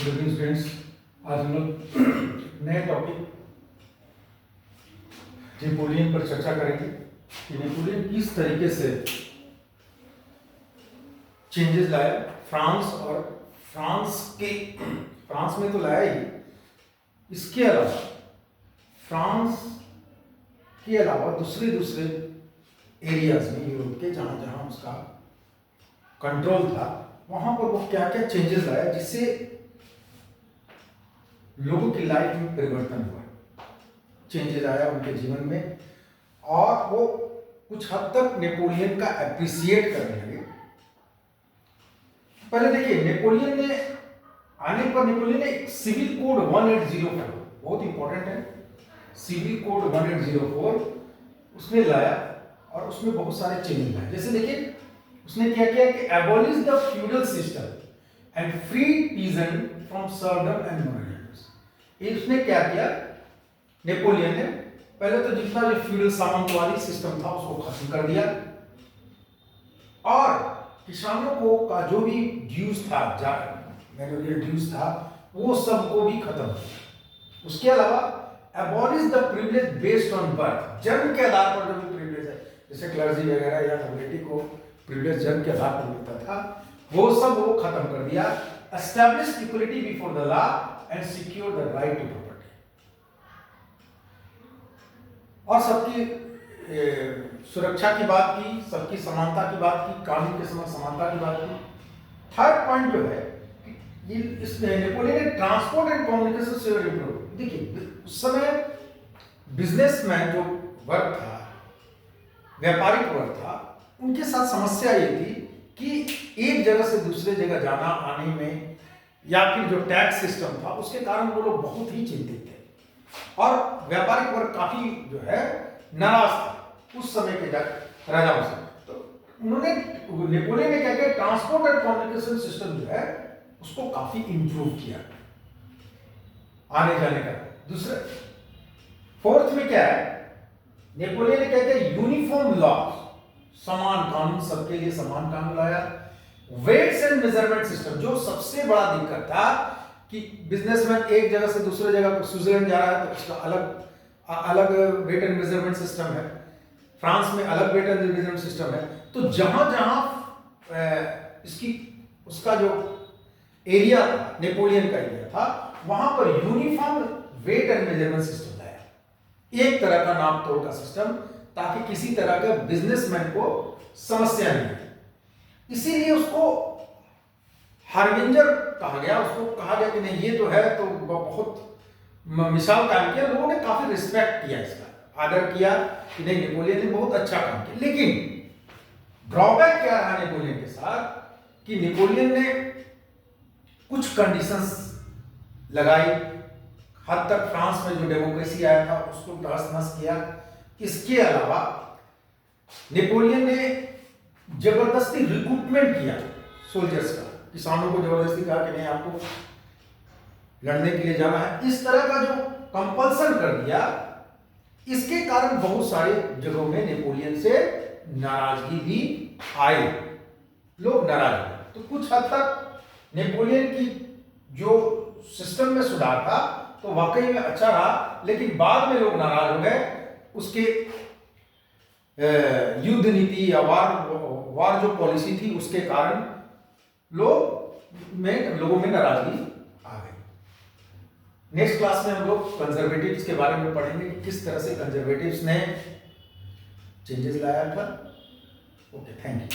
Good evening students. आज हम लोग नए टॉपिक नेपोलियन पर चर्चा करेंगे कि नेपोलियन किस तरीके से चेंजेस लाया फ्रांस और फ्रांस में तो लाया ही, इसके अलावा फ्रांस के अलावा दूसरे एरियाज में यूरोप के जहां जहां उसका कंट्रोल था वहां पर वो क्या क्या चेंजेस लाया जिससे लोगों की लाइफ में परिवर्तन हुआ, चेंजेस आया उनके जीवन में और वो कुछ हद तक नेपोलियन का एप्रिसिएट करने लगे। पहले देखिए, नेपोलियन ने एक सिविल कोड 1804, बहुत इंपॉर्टेंट है, सिविल कोड 1804 उसने लाया और उसमें बहुत सारे चेंजेस लाए। जैसे देखिए उसने क्या किया कि abolish the feudal system and free peasant from serfdom and monarchies. ये उसने क्या किया, नेपोलियन ने पहले तो जितना जो फ्यूडल सामंतवादी सिस्टम था उसको खत्म कर दिया और किसानों को का जो भी ड्यूज था, ड्यूज था, वो सबको भी खत्म किया। उसके अलावा abolish the privilege based on birth, जन्म के आधार पर जो भी प्रिविलेज है, जैसे क्लर्जी वगैरह या नोबिलिटी को प्रिविलेज जन्म के आधार पर मिलता था, वो सब वो खत्म कर दिया। Establish equality before the law and secure the right to property, और सबकी सुरक्षा की बात की, सबकी समानता की बात की, कानून के समय समानता की बात की। थर्ड पॉइंट जो है ये इसमें नेपोलियन ने ट्रांसपोर्ट एंड कम्युनिकेशन सेवा इम्प्रूव। देखिए उस समय बिजनेसमैन जो वर्ग था, व्यापारिक वर्ग था, उनके साथ समस्या ये थी कि एक जगह से दूसरे जगह जाना आने में या फिर जो टैक्स सिस्टम था उसके कारण वो लोग बहुत ही चिंतित थे और व्यापारिक वर्ग काफी जो है नाराज था उस समय के राजाओं से। तो उन्होंने, नेपोलियन ने क्या किया, ट्रांसपोर्ट एंड कम्युनिकेशन सिस्टम जो है उसको काफी इंप्रूव किया आने जाने का। दूसरे फोर्थ में क्या है, नेपोलियन ने क्या किया, यूनिफॉर्म लॉ, समान कानून, सबके लिए समान कानून लाया। वेट्स एंड मेजरमेंट सिस्टम, जो सबसे बड़ा दिक्कत था कि बिजनेसमैन एक जगह से दूसरे जगह, स्विट्जरलैंड जा रहा है तो उसका अलग वेट एंड मेजरमेंट सिस्टम है, फ्रांस में अलग वेट एंड मेजरमेंट सिस्टम है। तो जहां जहां उसका जो एरिया था, नेपोलियन का एरिया था, वहां पर uniform weight and measurement system लाया, एक तरह का नाप तोल का सिस्टम, ताकि किसी तरह का बिजनेसमैन को समस्या नहीं है। इसीलिए उसको हार्बिंजर कहा गया, उसको कहा गया कि नहीं ये तो है, तो बहुत मिसाल काम किया, लोगों ने काफी रिस्पेक्ट किया, इसका आदर किया कि नहीं नेपोलियन ने बहुत अच्छा काम किया। लेकिन ड्रॉबैक क्या रहा नेपोलियन के साथ कि नेपोलियन ने कुछ कंडीशंस लगाई, हद तक फ्रांस में जो डेमोक्रेसी आया था उसको तहस नहस किया। इसके अलावा नेपोलियन ने जबरदस्ती रिक्रूटमेंट किया सोल्जर्स का, किसानों को जबरदस्ती कहा कि नहीं आपको लड़ने के लिए जाना है, इस तरह का जो कंपल्सन कर दिया, इसके कारण बहुत सारे जगहों में नेपोलियन से नाराजगी भी आई, लोग नाराज हुए। तो कुछ हद तक नेपोलियन की जो सिस्टम में सुधार था तो वाकई में अच्छा रहा, लेकिन बाद में लोग नाराज हो गए, उसके युद्ध नीति या वार जो पॉलिसी थी उसके कारण लोगों में नाराजगी आ गई। नेक्स्ट क्लास में हम लोग कंजर्वेटिव्स के बारे में पढ़ेंगे कि किस तरह से कंजर्वेटिव्स ने चेंजेस लाया था। Okay, thank you.